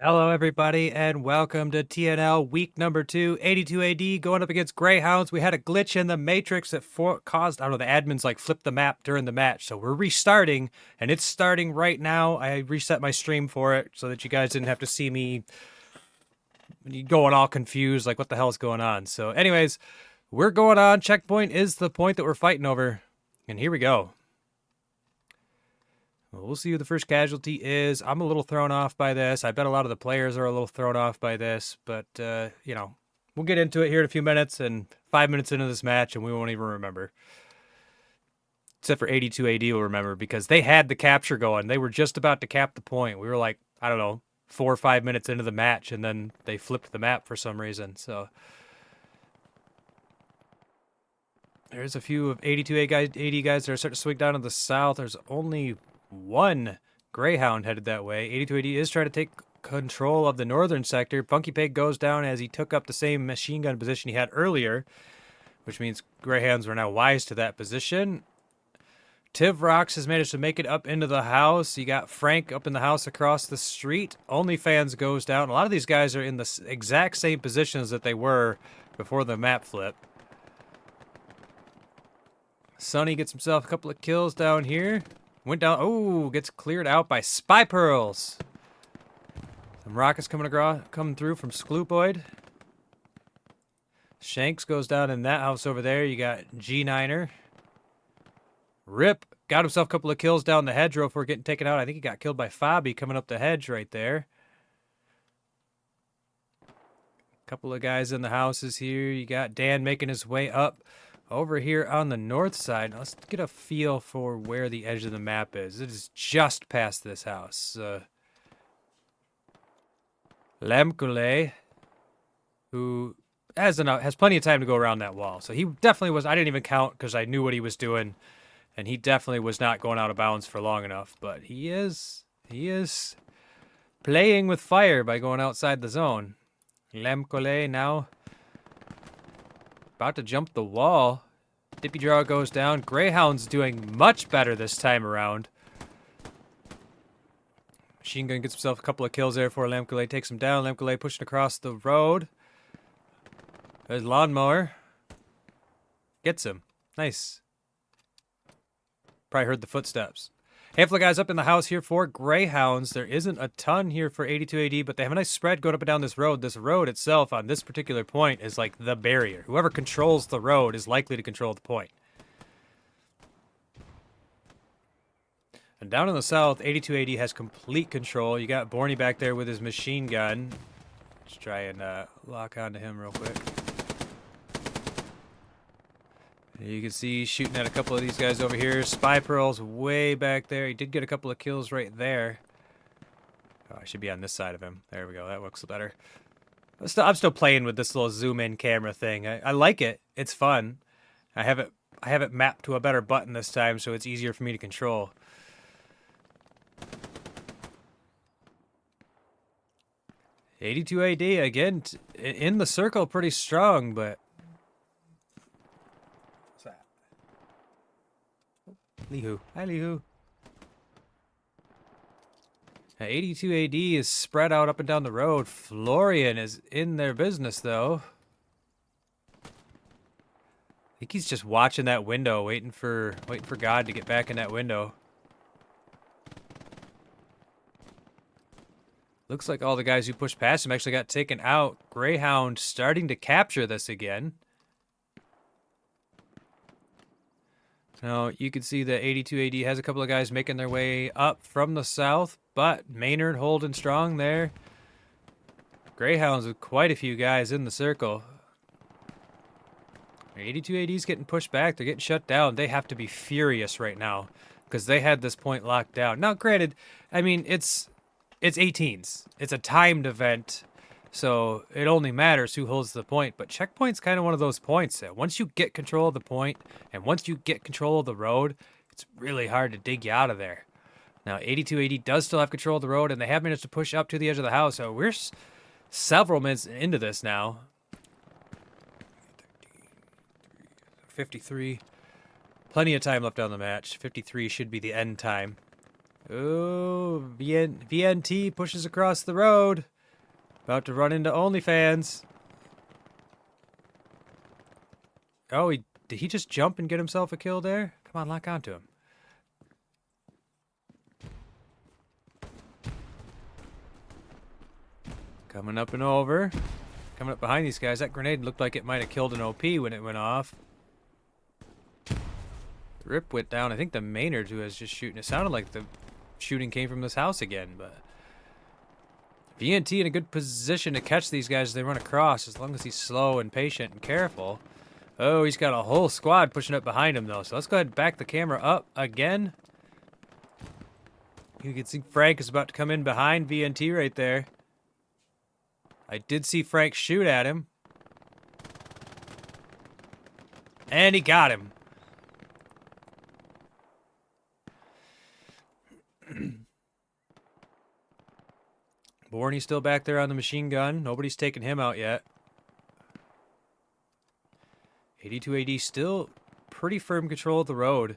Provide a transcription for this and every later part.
Hello, everybody, and welcome to TNL week number 2, 82 AD, going up against Greyhounds. We had a glitch in the Matrix that caused, I don't know, the admins like flipped the map during the match. So we're restarting, and it's starting right now. I reset my stream for it so that you guys didn't have to see me going all confused, like what the hell is going on. So anyways, we're going on. Checkpoint is the point that we're fighting over. And here we go. We'll see who the first casualty is. I'm a little thrown off by this. I bet a lot of the players are a little thrown off by this, but, we'll get into it here in a few minutes, and 5 minutes into this match, and we won't even remember. Except for 82 AD will remember, because they had the capture going. They were just about to cap the point. We were like, I don't know, 4 or 5 minutes into the match, and then they flipped the map for some reason, so... There's a few of 82 AD guys that are starting to swing down to the south. There's only one Greyhound headed that way. 82 AD is trying to take control of the northern sector. Funky Pig goes down as he took up the same machine gun position he had earlier, which means Greyhounds were now wise to that position. Tivrox has managed to make it up into the house. You got Frank up in the house across the street. OnlyFans goes down. A lot of these guys are in the exact same positions that they were before the map flip. Sonny gets himself a couple of kills down here. Went down. Oh, gets cleared out by Spy Pearls. Some rockets coming through from Sklupoid. Shanks goes down in that house over there. You got G9er. Rip got himself a couple of kills down the hedgerow before getting taken out. I think he got killed by Fabi coming up the hedge right there. Couple of guys in the houses here. You got Dan making his way up over here on the north side. Now let's get a feel for where the edge of the map is. It is just past this house. Lemkule, who has plenty of time to go around that wall. So he definitely was. I didn't even count because I knew what he was doing, and he definitely was not going out of bounds for long enough. But he is playing with fire by going outside the zone. Lemkule now about to jump the wall. Dippy Draw goes down. Greyhound's doing much better this time around. Machine Gun gets himself a couple of kills there before Lemkule takes him down. Lemkule pushing across the road. There's Lawnmower. Gets him. Nice. Probably heard the footsteps. Handful of guys up in the house here for Greyhounds. There isn't a ton here for 82 AD, but they have a nice spread going up and down this road. This road itself on this particular point is like the barrier. Whoever controls the road is likely to control the point. And down in the south, 82 AD has complete control. You got Borny back there with his machine gun. Let's try and lock onto him real quick. You can see he's shooting at a couple of these guys over here. Spy Pearl's way back there. He did get a couple of kills right there. Oh, I should be on this side of him. There we go. That looks better. I'm still playing with this little zoom in camera thing. I like it. It's fun. I have it mapped to a better button this time, so it's easier for me to control. $82 AD again in the circle, pretty strong, but. Lihu. Hi, Lihu. 82 AD is spread out up and down the road. Florian is in their business, though. I think he's just watching that window, waiting for God to get back in that window. Looks like all the guys who pushed past him actually got taken out. Greyhound starting to capture this again. Now, you can see that 82 AD has a couple of guys making their way up from the south, but Maynard holding strong there. Greyhounds with quite a few guys in the circle. 82 AD's getting pushed back. They're getting shut down. They have to be furious right now because they had this point locked down. Now, granted, I mean, it's 18s. It's a timed event. So it only matters who holds the point, but checkpoint's kind of one of those points that once you get control of the point and once you get control of the road, it's really hard to dig you out of there. Now 82 AD does still have control of the road, and they have managed to push up to the edge of the house, so we're several minutes into this now. 53. Plenty of time left on the match. 53 should be the end time. Oh, VNT pushes across the road. About to run into OnlyFans. Oh, did he just jump and get himself a kill there? Come on, lock onto him. Coming up and over. Coming up behind these guys. That grenade looked like it might have killed an OP when it went off. The rip went down. I think the Maynard who was just shooting. It sounded like the shooting came from this house again, but VNT in a good position to catch these guys as they run across, as long as he's slow and patient and careful. Oh, he's got a whole squad pushing up behind him, though. So let's go ahead and back the camera up again. You can see Frank is about to come in behind VNT right there. I did see Frank shoot at him. And he got him. Borny's still back there on the machine gun. Nobody's taken him out yet. 82 AD still pretty firm control of the road.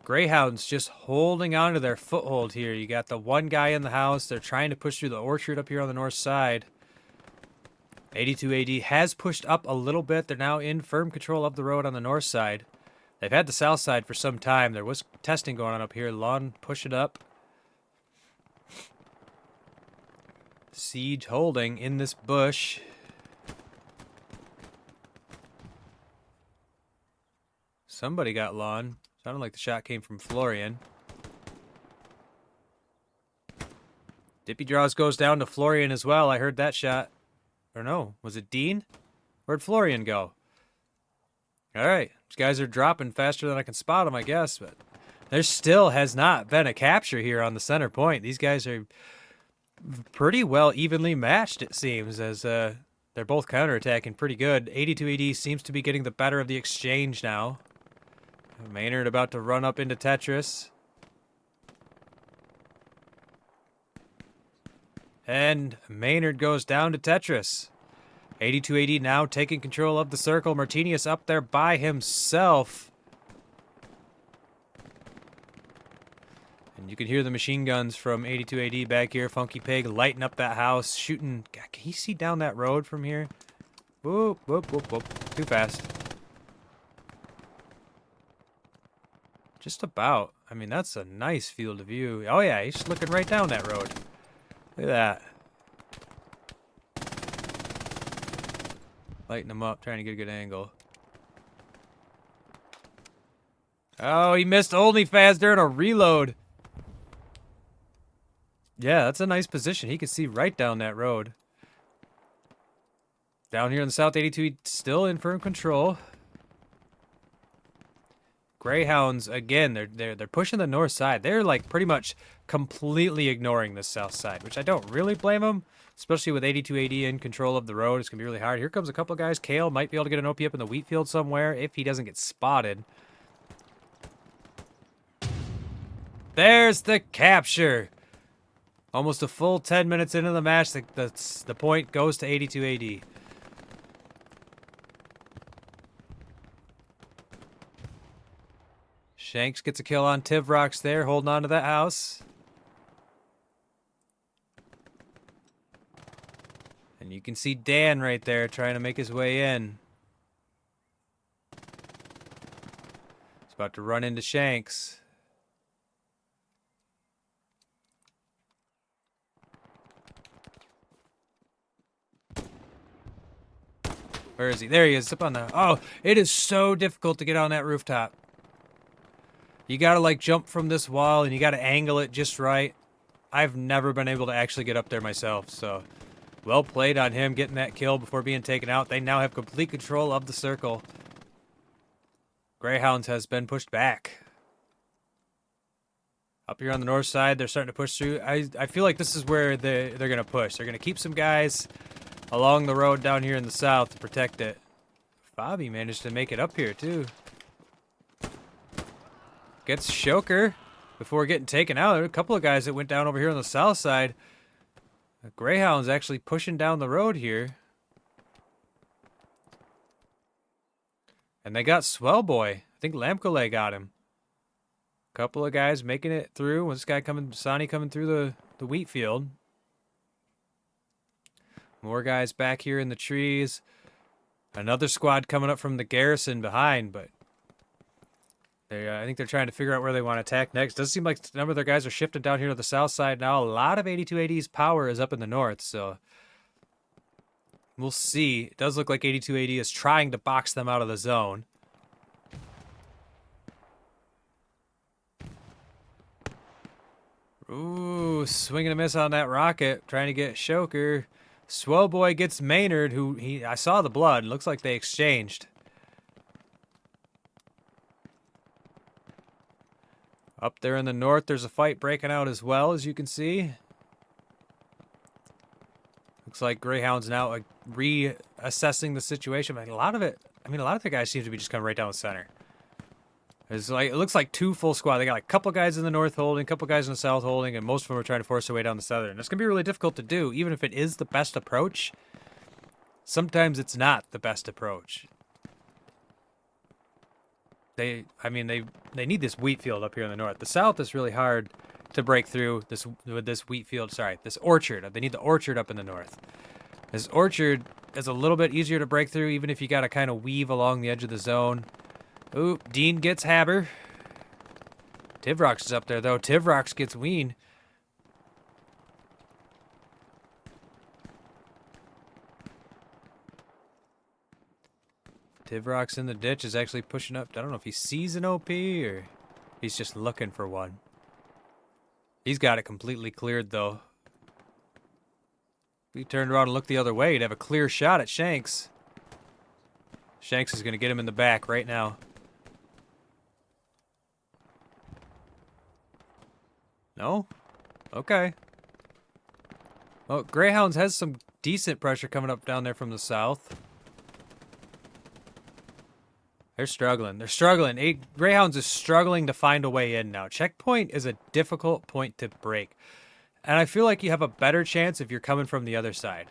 Greyhounds just holding on to their foothold here. You got the one guy in the house. They're trying to push through the orchard up here on the north side. 82 AD has pushed up a little bit. They're now in firm control of the road on the north side. They've had the south side for some time. There was testing going on up here. Lawn push it up. Siege holding in this bush. Somebody got Lawn. Sounded like the shot came from Florian. Dippy Draws goes down to Florian as well. I heard that shot. Or no, was it Dean? Where'd Florian go? Alright, these guys are dropping faster than I can spot them, I guess. But there still has not been a capture here on the center point. These guys are pretty well evenly matched, it seems, as they're both counterattacking pretty good. 82 AD seems to be getting the better of the exchange now. Maynard about to run up into Tetris. And Maynard goes down to Tetris. 82 AD now taking control of the circle. Martinius up there by himself. And you can hear the machine guns from 82 AD back here. Funky Pig lighting up that house, shooting. God, can you see down that road from here? Whoop, whoop, whoop, whoop. Too fast. Just about. I mean, that's a nice field of view. Oh, yeah, he's looking right down that road. Look at that. Lighting him up, trying to get a good angle. Oh, he missed OnlyFans during a reload. Yeah, that's a nice position. He can see right down that road. Down here in the south, 82 still in firm control. Greyhounds, again, they're pushing the north side. They're like pretty much completely ignoring the south side, which I don't really blame them, especially with 82 AD in control of the road. It's going to be really hard. Here comes a couple guys. Kale might be able to get an OP up in the wheat field somewhere if he doesn't get spotted. There's the capture. Almost a full 10 minutes into the match, the point goes to 82 AD. Shanks gets a kill on Tivrox there, holding on to that house. And you can see Dan right there trying to make his way in. He's about to run into Shanks. Where is he? There he is, up on the... Oh, it is so difficult to get on that rooftop. You gotta like jump from this wall and you gotta angle it just right. I've never been able to actually get up there myself, so well played on him getting that kill before being taken out. They now have complete control of the circle. Greyhounds has been pushed back. Up here on the north side, they're starting to push through. I feel like this is where they're gonna push. They're gonna keep some guys along the road down here in the south to protect it. Bobby managed to make it up here too. Gets Shoker before getting taken out. There were a couple of guys that went down over here on the south side. The Greyhound's actually pushing down the road here. And they got Swellboy. I think Lamkole got him. Couple of guys making it through. This guy coming, Sonny coming through the wheat field. More guys back here in the trees. Another squad coming up from the garrison behind, but I think they're trying to figure out where they want to attack next. Does seem like a number of their guys are shifting down here to the south side now. A lot of 8280's power is up in the north, so we'll see. It does look like 8280 is trying to box them out of the zone. Ooh, swing and a miss on that rocket. Trying to get Shoker. Swell Boy gets Maynard, who I saw the blood. Looks like they exchanged. Up there in the north, there's a fight breaking out as well, as you can see. Looks like Greyhounds now reassessing the situation. But a lot of the guys seem to be just coming right down the center. It's like, it looks like two full squad. They got like a couple guys in the north holding, a couple guys in the south holding, and most of them are trying to force their way down the southern. It's going to be really difficult to do, even if it is the best approach. Sometimes it's not the best approach. They need this wheat field up here in the north. The south is really hard to break through with this wheat field. Sorry, this orchard. They need the orchard up in the north. This orchard is a little bit easier to break through, even if you got to kind of weave along the edge of the zone. Ooh, Dean gets Haber. Tivrox is up there, though. Tivrox gets Ween. Tivrox in the ditch is actually pushing up. I don't know if he sees an OP or he's just looking for one. He's got it completely cleared, though. If he turned around and looked the other way, he'd have a clear shot at Shanks. Shanks is going to get him in the back right now. No? Okay. Well, Greyhounds has some decent pressure coming up down there from the south. They're struggling. They're struggling. Greyhounds is struggling to find a way in now. Checkpoint is a difficult point to break. And I feel like you have a better chance if you're coming from the other side.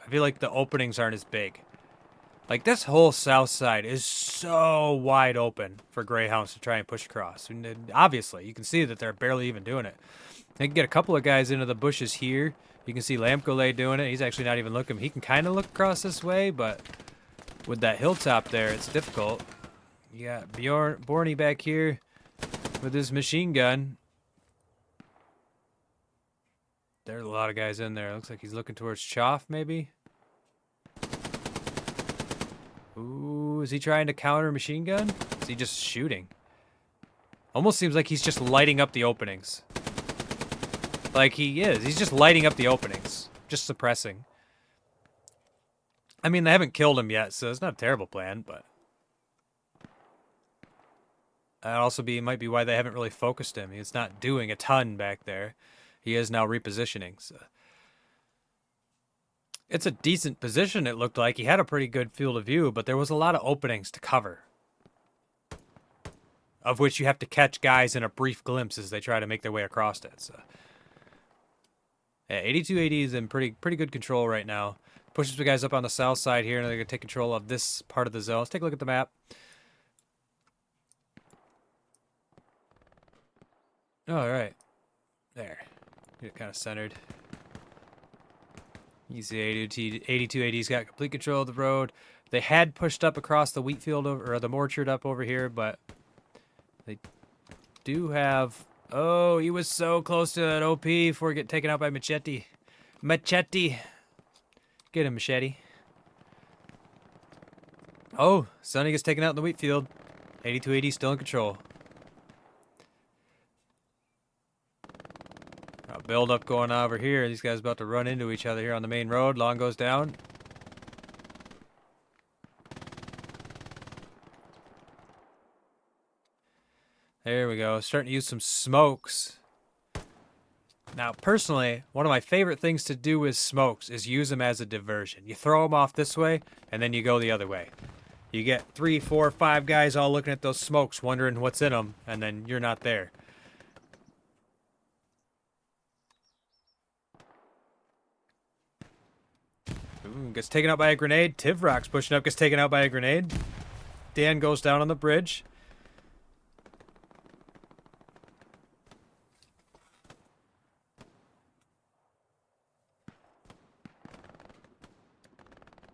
I feel like the openings aren't as big. Like, this whole south side is so wide open for Greyhounds to try and push across. And obviously, you can see that they're barely even doing it. They can get a couple of guys into the bushes here. You can see Lamcolay doing it. He's actually not even looking. He can kind of look across this way, but with that hilltop there, it's difficult. You got Borny back here with his machine gun. There's a lot of guys in there. Looks like he's looking towards Choff, maybe. Ooh, is he trying to counter machine gun? Is he just shooting? Almost seems like he's just lighting up the openings. Like he is. He's just lighting up the openings. Just suppressing. I mean, they haven't killed him yet, so it's not a terrible plan, but... That also might be why they haven't really focused him. He's not doing a ton back there. He is now repositioning, so... It's a decent position, it looked like. He had a pretty good field of view, but there was a lot of openings to cover. Of which you have to catch guys in a brief glimpse as they try to make their way across it. So. Yeah, 8280 is in pretty good control right now. Pushes the guys up on the south side here, and they're going to take control of this part of the zone. Let's take a look at the map. All right. There. Get kind of centered. You see 8280's got complete control of the road. They had pushed up across the wheat field or the orchard up over here, but they do have... Oh, he was so close to that OP before getting taken out by Machete. Machete. Get him, Machete. Oh, Sonny gets taken out in the wheat field. 8280 still in control. Build up going on over here. These guys about to run into each other here on the main road. Long goes down. There we go. Starting to use some smokes. Now, personally, one of my favorite things to do with smokes is use them as a diversion. You throw them off this way, and then you go the other way. You get 3, 4, 5 guys all looking at those smokes, wondering what's in them, and then you're not there. Ooh, gets taken out by a grenade. Tivrox pushing up, gets taken out by a grenade. Dan goes down on the bridge.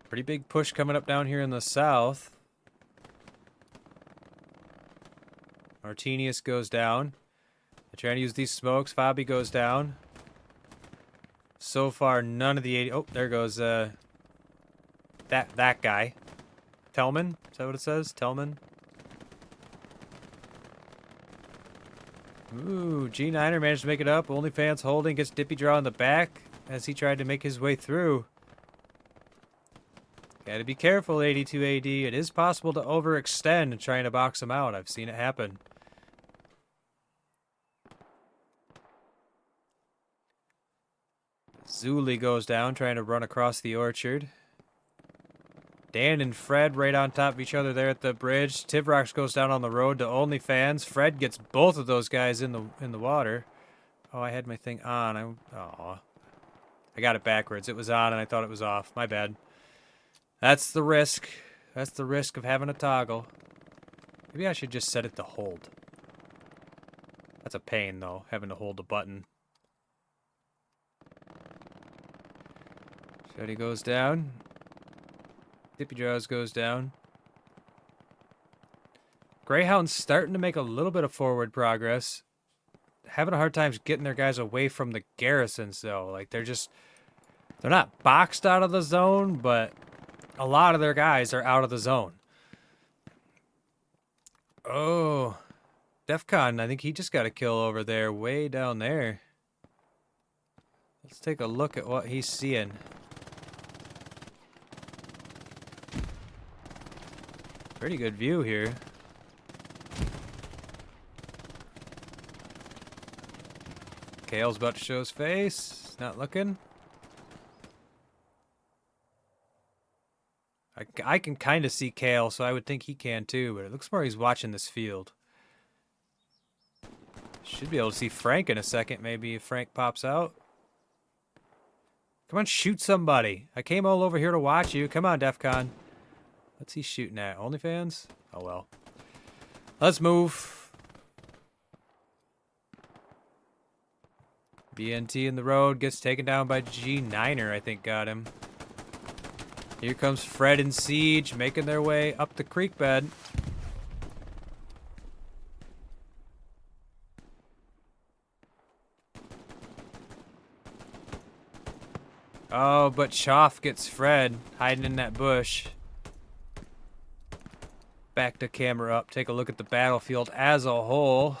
Pretty big push coming up down here in the south. Martinius goes down. They're trying to use these smokes. Fabi goes down. So far, none of the 80... Oh, there goes that guy. Tellman? Is that what it says? Tellman? Ooh, G9er managed to make it up. OnlyFans holding, gets Dippy Draw in the back as he tried to make his way through. Gotta be careful, 82 AD. It is possible to overextend and trying to box him out. I've seen it happen. Zuli goes down, trying to run across the orchard. Dan and Fred right on top of each other there at the bridge. Tivrox goes down on the road to OnlyFans. Fred gets both of those guys in the water. Oh, I had my thing on. I got it backwards. It was on and I thought it was off. My bad. That's the risk. That's the risk of having a toggle. Maybe I should just set it to hold. That's a pain, though, having to hold the button. Shuddy goes down. Dippy Jaws goes down. Greyhounds starting to make a little bit of forward progress. Having a hard time getting their guys away from the garrisons, though. Like, they're not boxed out of the zone, but a lot of their guys are out of the zone. Oh, Defcon, I think he just got a kill over there, way down there. Let's take a look at what he's seeing. Pretty good view here. Kale's about to show his face. Not looking. I can kind of see Kale, so I would think he can too, but it looks more he's watching this field. Should be able to see Frank in a second, maybe, if Frank pops out. Come on, shoot somebody. I came all over here to watch you. Come on, Defcon. What's he shooting at? OnlyFans? Oh, well. Let's move. BNT in the road. Gets taken down by G9er, I think got him. Here comes Fred and Siege making their way up the creek bed. Oh, but Choff gets Fred hiding in that bush. Back the camera up, take a look at the battlefield as a whole.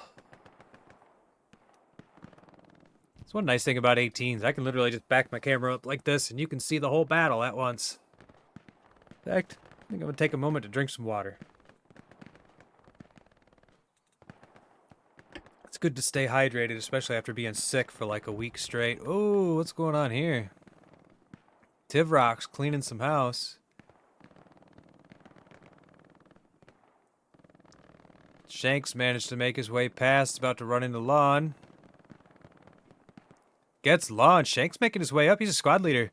That's one nice thing about 18s. I can literally just back my camera up like this and you can see the whole battle at once. In fact, I think I'm going to take a moment to drink some water. It's good to stay hydrated, especially after being sick for like a week straight. Oh, what's going on here? Tivrox cleaning some house. Shanks managed to make his way past, about to run into Lon. Gets Lon. Shanks making his way up. He's a squad leader.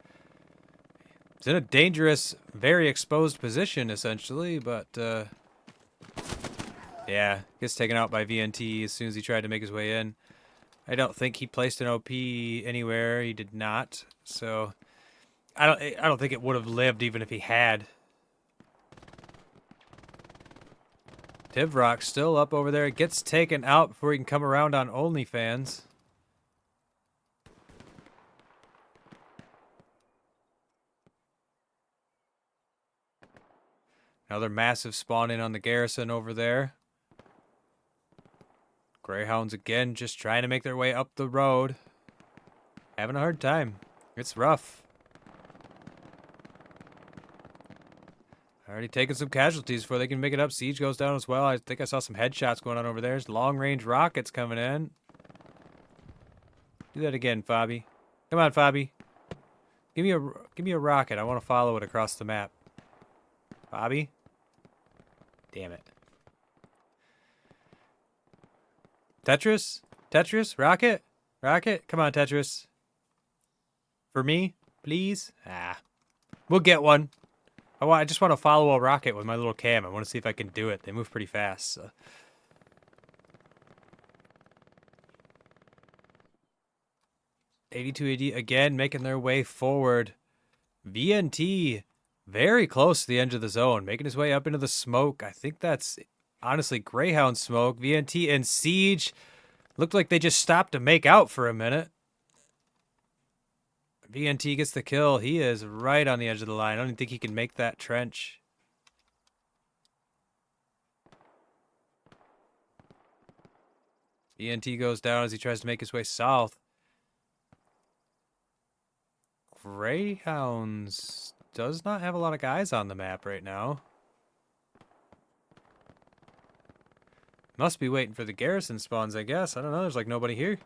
He's in a dangerous, very exposed position, essentially, but, yeah, gets taken out by VNT as soon as he tried to make his way in. I don't think he placed an OP anywhere. He did not, so I don't think it would have lived even if he had. Tivrock still up over there. Gets taken out before he can come around on OnlyFans. Another massive spawn in on the garrison over there. Greyhounds again just trying to make their way up the road. Having a hard time. It's rough. Already taking some casualties before they can make it up. Siege goes down as well. I think I saw some headshots going on over there. There's long-range rockets coming in. Do that again, Fabi. Come on, Fabi. Give me a rocket. I want to follow it across the map. Fabi? Damn it. Tetris? Tetris? Rocket? Rocket? Come on, Tetris. For me? Please? Ah. We'll get one. I just want to follow a rocket with my little cam. I want to see if I can do it. They move pretty fast. So. 82 AD again making their way forward. VNT very close to the edge of the zone, making his way up into the smoke. I think that's honestly Greyhound smoke. VNT and Siege looked like they just stopped to make out for a minute. VNT gets the kill. He is right on the edge of the line. I don't even think he can make that trench. VNT goes down as he tries to make his way south. Greyhounds does not have a lot of guys on the map right now. Must be waiting for the garrison spawns, I guess. I don't know. There's like nobody here.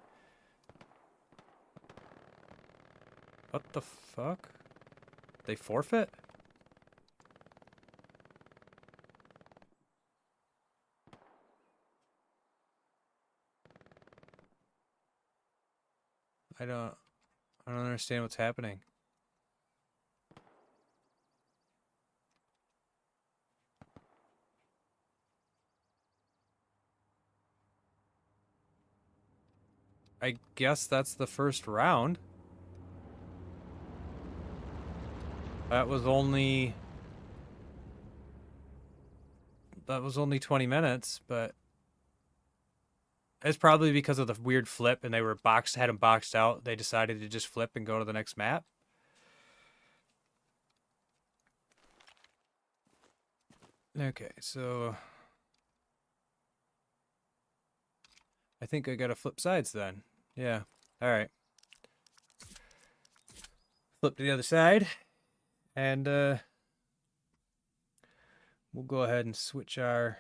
What the fuck? They forfeit? I don't understand what's happening. I guess that's the first round. That was only 20 minutes, but it's probably because of the weird flip and they were had him boxed out. They decided to just flip and go to the next map. Okay, so I think I gotta flip sides then. Yeah, alright. Flip to the other side, and we'll go ahead and switch our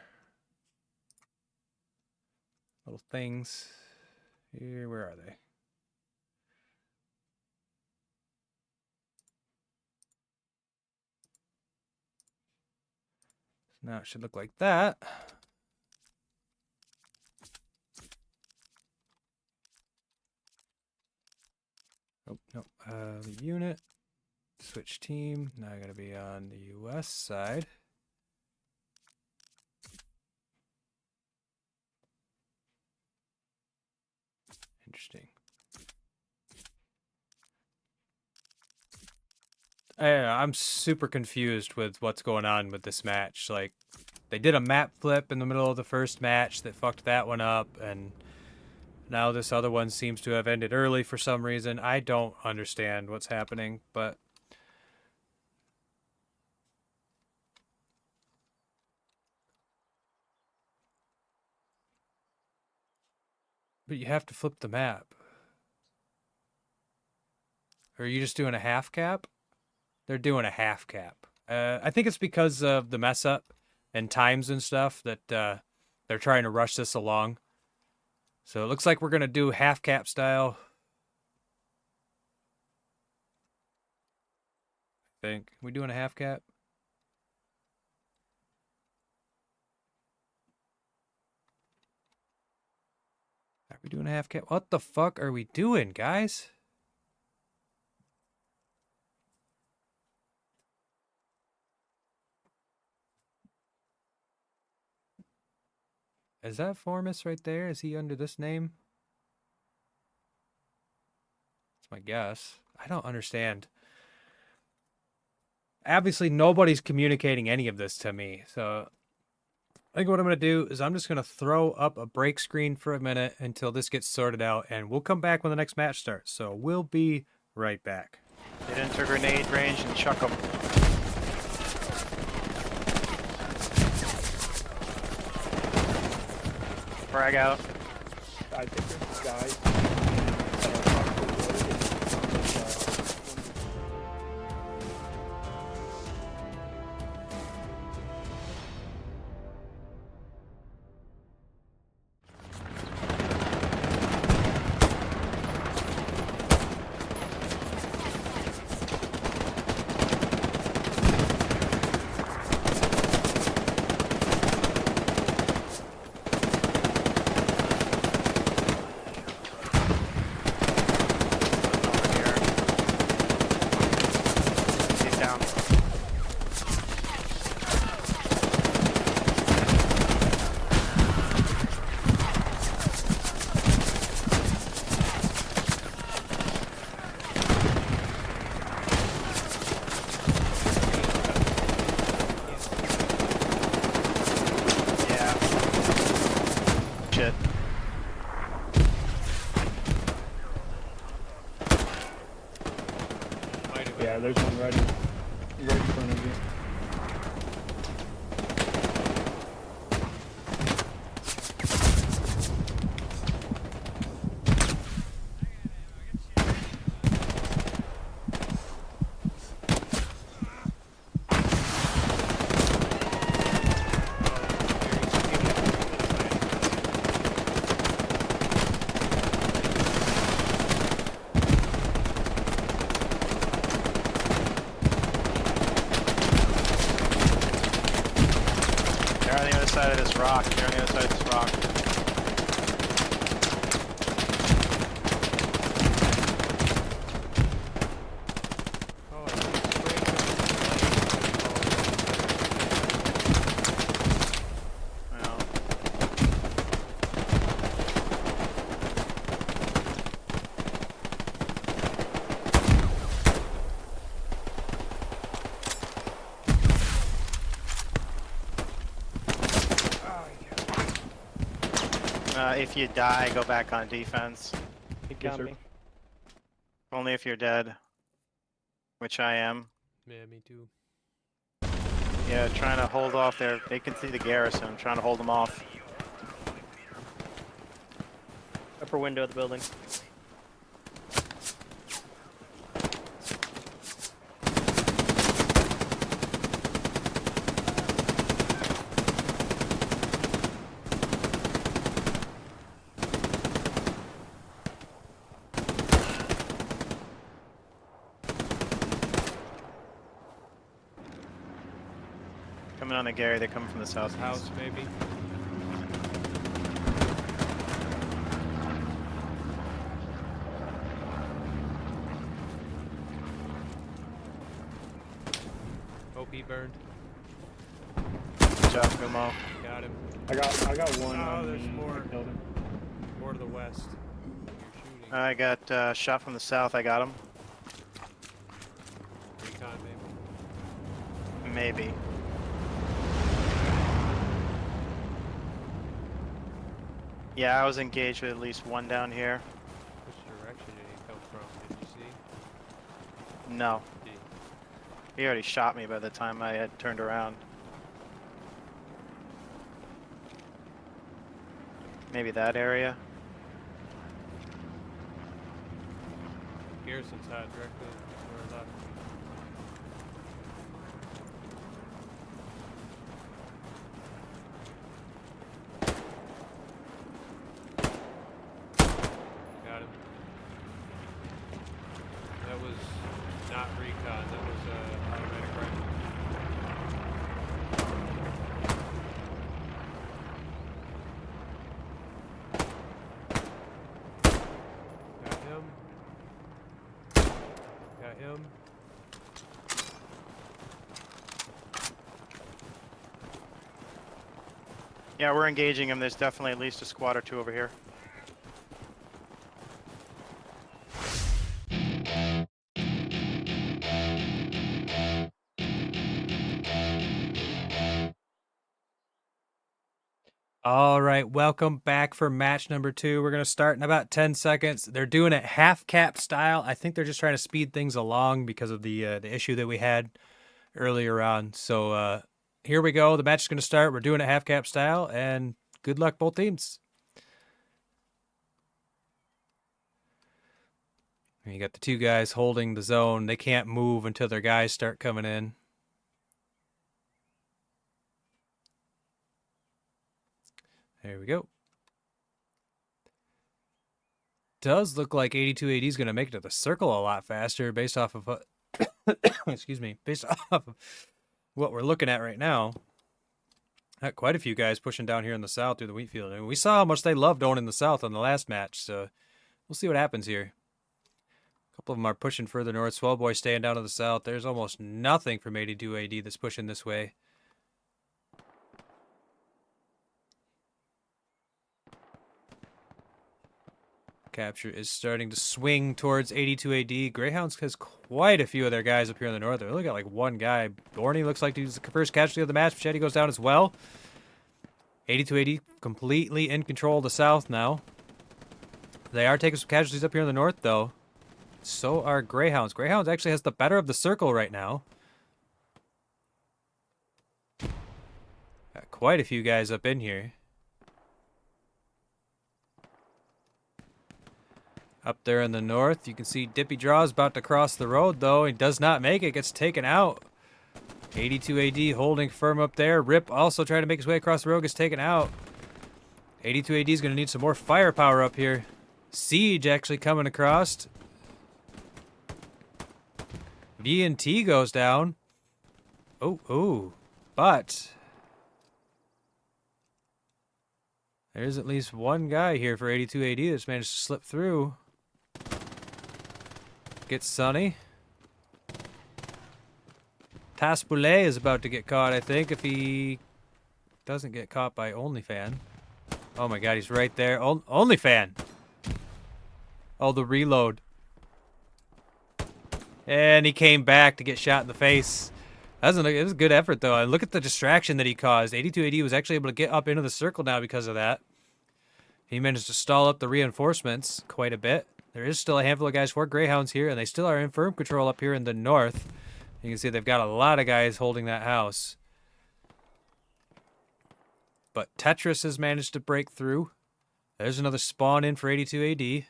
little things. Here, where are they? Now it should look like that. Oh, no. The unit. Switch team. Now I gotta be on the US side. Interesting. I'm super confused with what's going on with this match. Like, they did a map flip in the middle of the first match that fucked that one up, and now this other one seems to have ended early for some reason. I don't understand what's happening, but you have to flip the map. Or are you just doing a half cap? They're doing a half cap. I think it's because of the mess up and times and stuff that they're trying to rush this along. So it looks like we're going to do half cap style. I think. We doing a half cap? Are we doing a half cap? What the fuck are we doing, guys? Is that Formus right there? Is he under this name? That's my guess. I don't understand. Obviously, nobody's communicating any of this to me. So I think what I'm going to do is I'm just going to throw up a break screen for a minute until this gets sorted out. And we'll come back when the next match starts. So we'll be right back. Get into grenade range and chuck them. Frag out. I think there's guys. They're on the other side of this rock. They're on the other side of this rock. Oh, I keep spraying Well, if you die, go back on defense. He Yes, got sir. me. Only if you're dead. Which I am. Yeah, me too. Yeah, trying to hold off there. They can see the garrison. Trying to hold them off. Upper window of the building. Coming on the Gary. They're coming from the south. House, maybe. Hope he burned. Good job, Kumo. Got him. I got one. Oh, on there's me. more. I killed him. More to the west. You're shooting. I got shot from the south. I got him. Recon, maybe. Maybe. Yeah, I was engaged with at least one down here. Which direction did he come from? Did you see? No. Did He already shot me by the time I had turned around. Maybe that area. Garrison's hot directly or left. Got him. That was not recon. That was automatic rifle. Got him. Got him. Yeah, we're engaging him. There's definitely at least a squad or two over here. All right, welcome back for match number 2. We're going to start in about 10 seconds. They're doing it half cap style. I think they're just trying to speed things along because of the issue that we had earlier on. So here we go. The match is going to start. We're doing it half cap style, and good luck both teams. And you got the two guys holding the zone. They can't move until their guys start coming in. There we go. Does look like 82AD is going to make it to the circle a lot faster based off of what excuse me, based off of what we're looking at right now. Got quite a few guys pushing down here in the south through the wheat field. And we saw how much they loved owning the south on the last match, so we'll see what happens here. A couple of them are pushing further north. Swellboy staying down to the south. There's almost nothing from 82AD that's pushing this way. Capture is starting to swing towards 82AD. Greyhounds has quite a few of their guys up here in the north. They only got like one guy. Borny looks like he's the first casualty of the match. Machete goes down as well. 82AD completely in control of the south now. They are taking some casualties up here in the north, though. So are Greyhounds. Greyhounds actually has the better of the circle right now. Got quite a few guys up in here. Up there in the north, you can see Dippy Draws about to cross the road, though. He does not make it, gets taken out. 82AD holding firm up there. Rip also trying to make his way across the road, gets taken out. 82AD is going to need some more firepower up here. Siege actually coming across. V&T goes down. Oh, but There's at least one guy here for 82 AD that's managed to slip through. Gets Sunny. Taspoulet is about to get caught, I think, if he doesn't get caught by OnlyFan. Oh my god, he's right there. OnlyFan! Oh, the reload. And he came back to get shot in the face. It was a good effort, though. And look at the distraction that he caused. 82 AD was actually able to get up into the circle now because of that. He managed to stall up the reinforcements quite a bit. There is still a handful of guys for Greyhounds here, and they still are in firm control up here in the north. You can see they've got a lot of guys holding that house. But Tetris has managed to break through. There's another spawn in for 82 AD.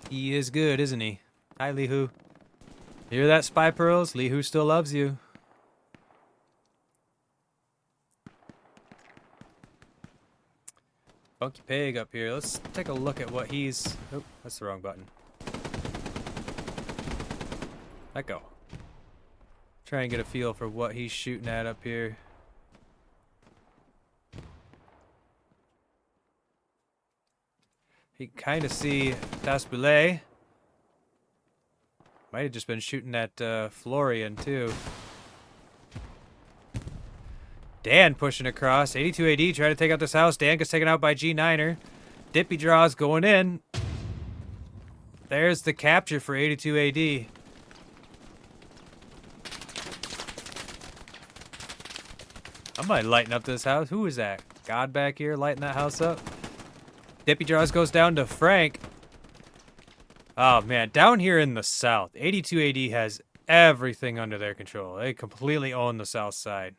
He is good, isn't he? Hi, Lihu. Hear that, Spy Pearls? Lihu still loves you. Funky Pig up here. Let's take a look at what he's... Oh, that's the wrong button. Let go. Try and get a feel for what he's shooting at up here. You can kind of see Taspoulet. Might have just been shooting at Florian, too. Dan pushing across. 82 AD trying to take out this house. Dan gets taken out by G9er. Dippy draws going in. There's the capture for 82 AD. I might lighten up this house. Who is that? God back here lighting that house up? Dippy draws goes down to Frank. Oh, man. Down here in the south, 82 AD has everything under their control. They completely own the south side.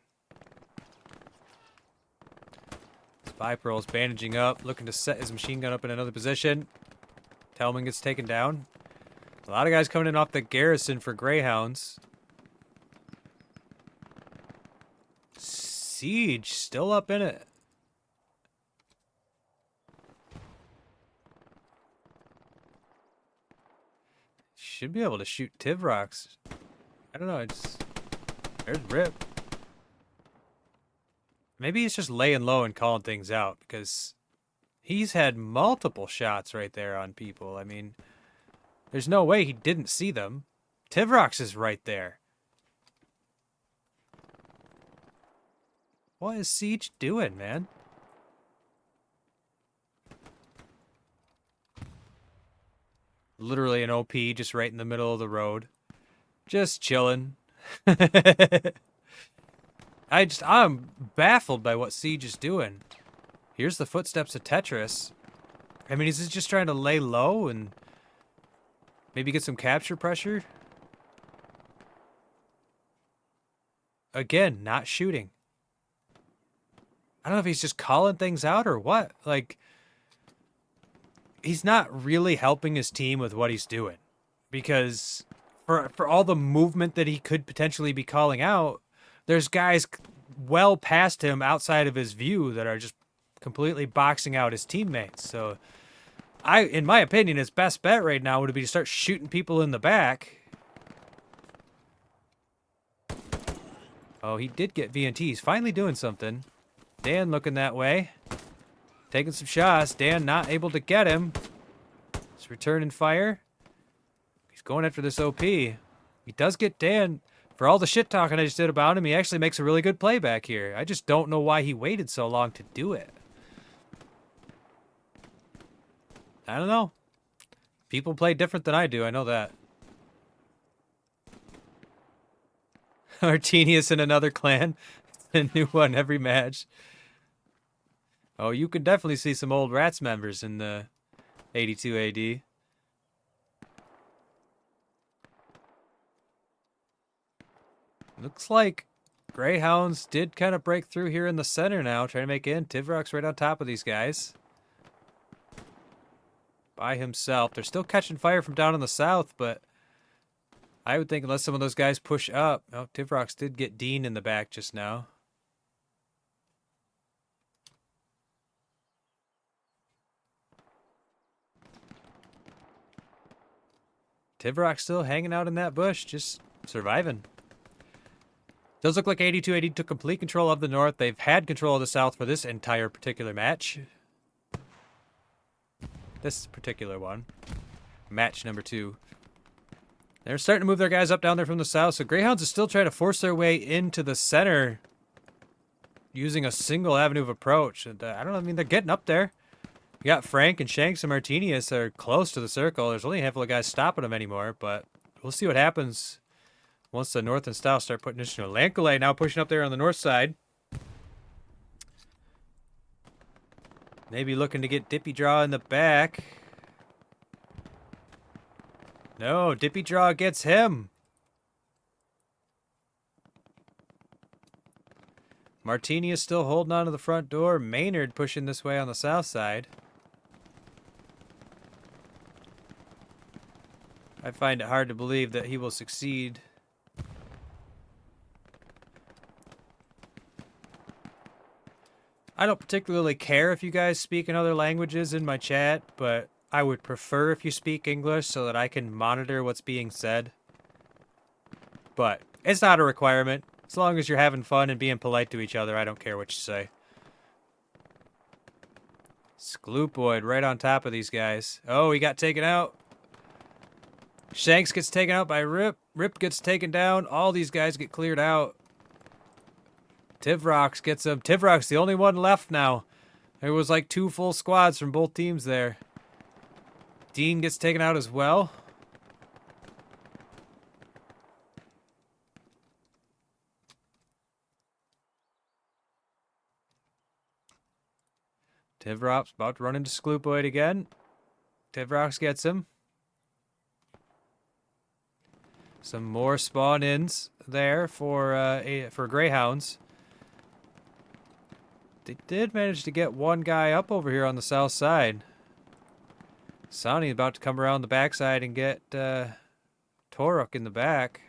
Spy Pearl's bandaging up, looking to set his machine gun up in another position. Tellman gets taken down. A lot of guys coming in off the garrison for Greyhounds. Siege still up in it. Should be able to shoot Tivrox. I don't know, there's Rip. Maybe he's just laying low and calling things out, because he's had multiple shots right there on people. I mean, there's no way he didn't see them. Tivrox is right there. What is Siege doing, man? Literally an OP just right in the middle of the road. Just chilling. I'm baffled by what Siege is doing. Here's the footsteps of Tetris. I mean, is he just trying to lay low and maybe get some capture pressure? Again, not shooting. I don't know if he's just calling things out or what. Like, he's not really helping his team with what he's doing. Because for all the movement that he could potentially be calling out, there's guys well past him outside of his view that are just completely boxing out his teammates. So, in my opinion, his best bet right now would be to start shooting people in the back. Oh, he did get VNT. He's finally doing something. Dan looking that way. Taking some shots. Dan not able to get him. He's returning fire. He's going after this OP. He does get Dan. For all the shit talking I just did about him, he actually makes a really good play back here. I just don't know why he waited so long to do it. I don't know. People play different than I do. I know that. Artenius in another clan. A new one every match. Oh, you can definitely see some old Rats members in the 82 AD. Looks like Greyhounds did kind of break through here in the center now, trying to make in. Tivrock's right on top of these guys. By himself. They're still catching fire from down in the south, but I would think unless some of those guys push up. Oh, Tivrox did get Dean in the back just now. Tivrox still hanging out in that bush, just surviving. Does look like 8280 took complete control of the north. They've had control of the south for this entire particular match. This particular one. Match number 2. They're starting to move their guys up down there from the south, so Greyhounds is still trying to force their way into the center using a single avenue of approach. And I don't know, I mean, they're getting up there. You got Frank and Shanks and Martinez are close to the circle. There's only a handful of guys stopping them anymore, but we'll see what happens once the north and south start putting this. Lancolay now pushing up there on the north side. Maybe looking to get Dippy Draw in the back. No, Dippy Draw gets him. Martini is still holding on to the front door. Maynard pushing this way on the south side. I find it hard to believe that he will succeed. I don't particularly care if you guys speak in other languages in my chat, but I would prefer if you speak English so that I can monitor what's being said. But it's not a requirement. As long as you're having fun and being polite to each other, I don't care what you say. Skloopoid right on top of these guys. Oh, he got taken out. Shanks gets taken out by Rip. Rip gets taken down. All these guys get cleared out. Tivrox gets him. Tivrox, the only one left now. There was like 2 full squads from both teams there. Dean gets taken out as well. Tivrox about to run into Skloopoid again. Tivrox gets him. Some more spawn-ins there for Greyhounds. They did manage to get one guy up over here on the south side. Sonny about to come around the backside and get Toruk in the back.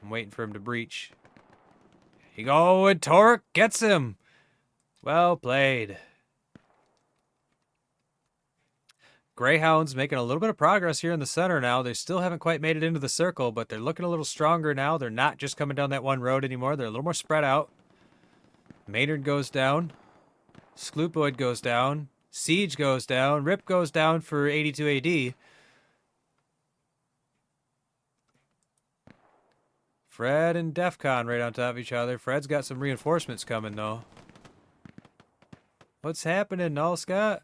I'm waiting for him to breach. Here you go, and Toruk gets him. Well played. Greyhounds making a little bit of progress here in the center now. They still haven't quite made it into the circle, but they're looking a little stronger now. They're not just coming down that one road anymore. They're a little more spread out. Maynard goes down. Skloopoid goes down. Siege goes down. Rip goes down for 82 AD. Fred and Defcon right on top of each other. Fred's got some reinforcements coming, though. What's happening, Null Scott?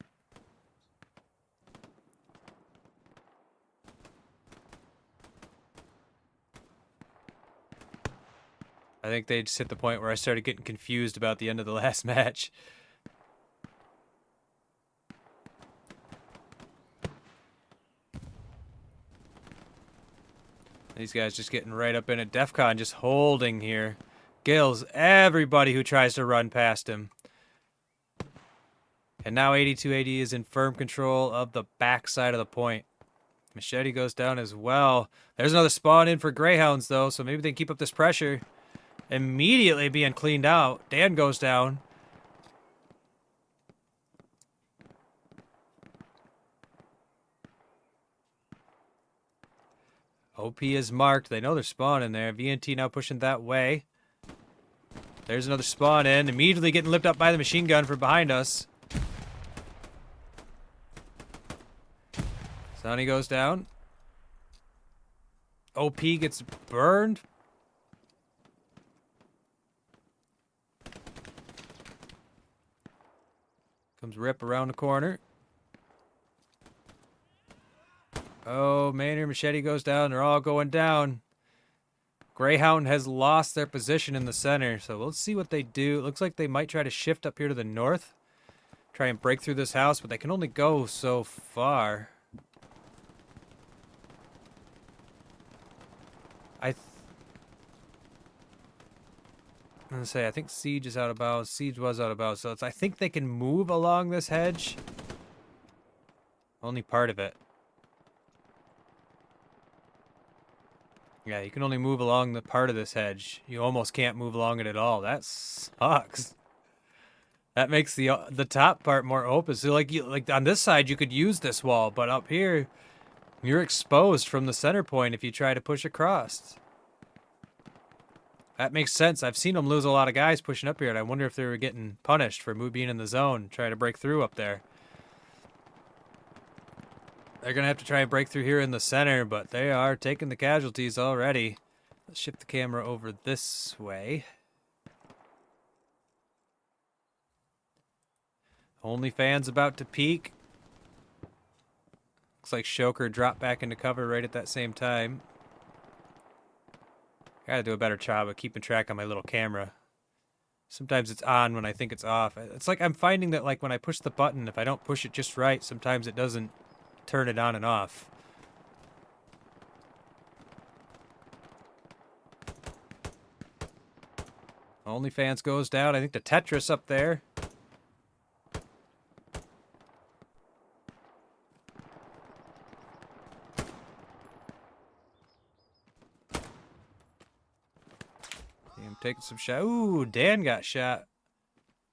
I think they just hit the point where I started getting confused about the end of the last match. These guys just getting right up in it. Defcon just holding here. Gills everybody who tries to run past him. And now 82 AD is in firm control of the backside of the point. Machete goes down as well. There's another spawn in for Greyhounds, though, so maybe they can keep up this pressure. Immediately being cleaned out. Dan goes down. OP is marked. They know there's spawn in there. VNT now pushing that way. There's another spawn in. Immediately getting lipped up by the machine gun from behind us. Sonny goes down. OP gets burned. Comes Rip around the corner. Oh, Maynard, Machete goes down. They're all going down. Greyhound has lost their position in the center, so let's see what they do. It looks like they might try to shift up here to the north. Try and break through this house, but they can only go so far. I'm gonna say, I think Siege is out of bounds. Siege was out of bounds, so I think they can move along this hedge. Only part of it. Yeah, you can only move along the part of this hedge. You almost can't move along it at all. That sucks. That makes the top part more open. So like on this side you could use this wall, but up here You're exposed from the center point if you try to push across. That makes sense. I've seen them lose a lot of guys pushing up here, and I wonder if they were getting punished for being in the zone, trying to break through up there. They're going to have to try and break through here in the center, but they are taking the casualties already. Let's shift the camera over this way. OnlyFans about to peak. Looks like Shoker dropped back into cover right at that same time. Gotta do a better job of keeping track on my little camera. Sometimes it's on when I think it's off. It's like I'm finding that like when I push the button, if I don't push it just right, sometimes it doesn't turn it on and off. OnlyFans goes down. I think the Tetris up there. I'm taking some shot. Ooh, Dan got shot.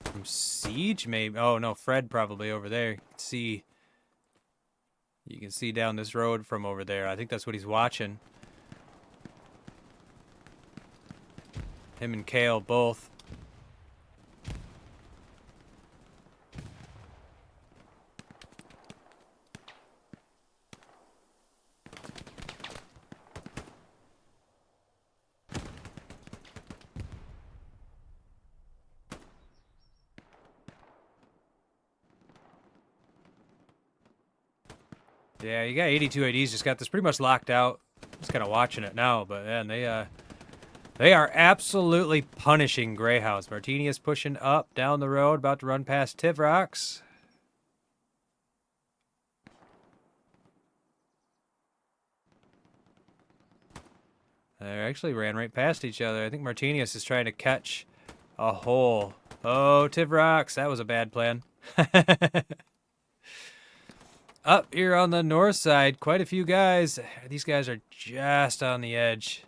From Siege, maybe. Oh, no, Fred probably over there. You can see down this road from over there. I think that's what he's watching. Him and Kale both. Yeah, you got 82 ADs, just got this pretty much locked out. Just kind of watching it now, but man, they are absolutely punishing Greyhounds. Martini is pushing up down the road, about to run past Tivrox. They actually ran right past each other. I think Martinius is trying to catch a hole. Oh, Tivrox, that was a bad plan. Up here on the north side, quite a few guys. These guys are just on the edge.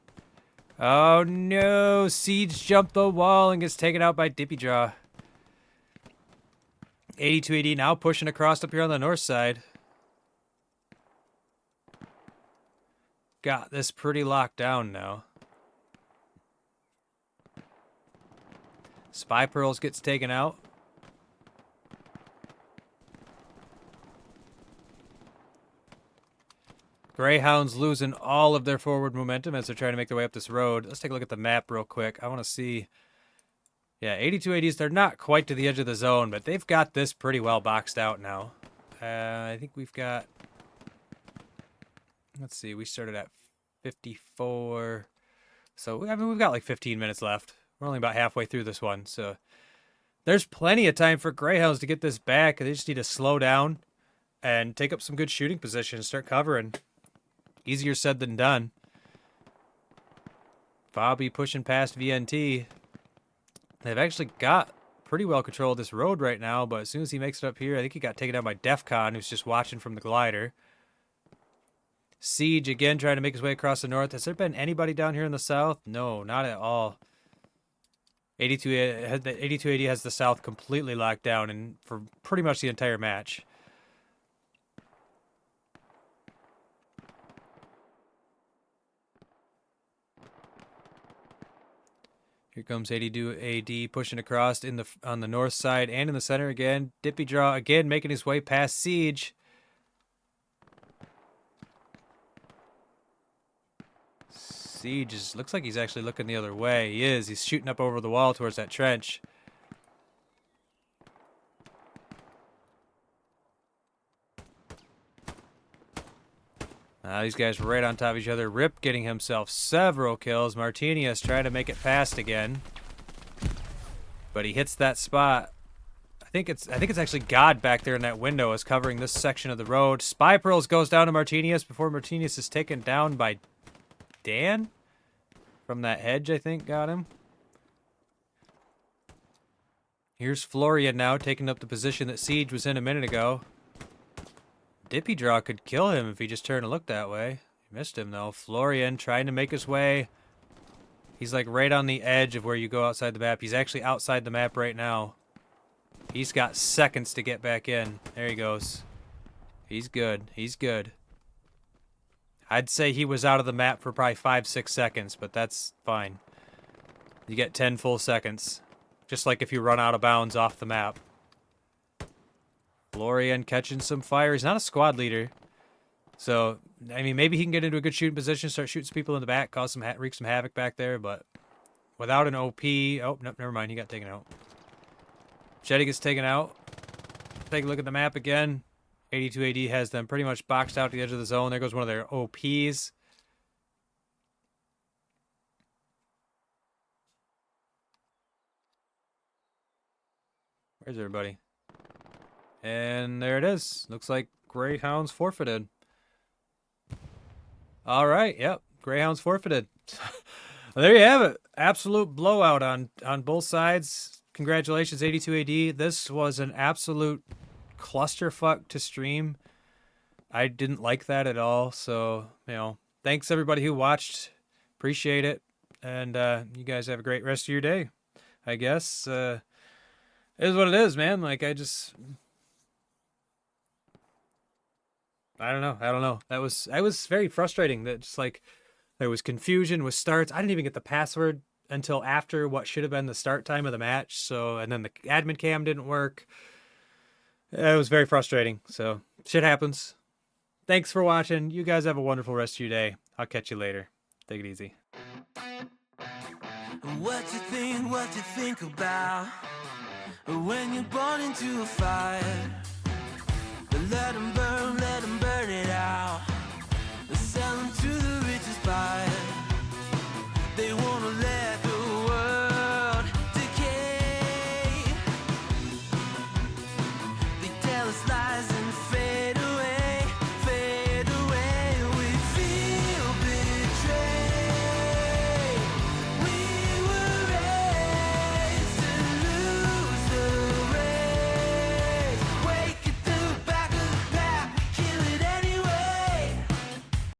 Oh no, Siege jumped the wall and gets taken out by Dippy Draw. 82 AD now pushing across up here on the north side. Got this pretty locked down now. Spy Pearls gets taken out. Greyhounds losing all of their forward momentum as they're trying to make their way up this road. Let's take a look at the map real quick. I want to see. Yeah, 82 ADs, they're not quite to the edge of the zone, but they've got this pretty well boxed out now. I think we've got... Let's see, we started at 54. So, I mean, we've got like 15 minutes left. We're only about halfway through this one, so... There's plenty of time for Greyhounds to get this back. They just need to slow down and take up some good shooting position and start covering. Easier said than done. Bobby pushing past VNT. They've actually got pretty well control of this road right now, but as soon as he makes it up here, I think he got taken down by Defcon, who's just watching from the glider. Siege again trying to make his way across the north. Has there been anybody down here in the south? No, not at all. 82 AD has the south completely locked down and for pretty much the entire match. Here comes 82 AD pushing across on the north side and in the center again. Dippy Draw again making his way past Siege. Siege looks like he's actually looking the other way. He is. He's shooting up over the wall towards that trench. These guys right on top of each other. Rip getting himself several kills. Martinius trying to make it past again. But he hits that spot. I think it's actually God back there in that window is covering this section of the road. Spy Pearls goes down to Martinius before Martinius is taken down by Dan? From that hedge, I think, got him. Here's Florian now taking up the position that Siege was in a minute ago. Dippy Draw could kill him if he just turned and looked that way. He missed him, though. Florian trying to make his way. He's like right on the edge of where you go outside the map. He's actually outside the map right now. He's got seconds to get back in. There he goes. He's good. He's good. I'd say he was out of the map for probably 5-6 seconds, but that's fine. You get 10 full seconds. Just like if you run out of bounds off the map. Florian catching some fire. He's not a squad leader. So, I mean, maybe he can get into a good shooting position, start shooting some people in the back, cause some wreak some havoc back there, but without an OP... Oh, no, never mind. He got taken out. Shetty gets taken out. Take a look at the map again. 82 AD has them pretty much boxed out to the edge of the zone. There goes one of their OPs. Where's everybody? And there it is. Looks like Greyhounds forfeited. All right, yep. Greyhounds forfeited. Well, there you have it. Absolute blowout on both sides. Congratulations, 82 AD. This was an absolute clusterfuck to stream. I didn't like that at all. So, you know, thanks everybody who watched. Appreciate it. And you guys have a great rest of your day, I guess. It is what it is, man. Like, I don't know. I was very frustrating that just like there was confusion with starts. I didn't even get the password until after what should have been the start time of the match. So, and then the admin cam didn't work. It was very frustrating. So, shit happens. Thanks for watching. You guys have a wonderful rest of your day. I'll catch you later. Take it easy. What you think about when you're born into a fire? Let 'em burn.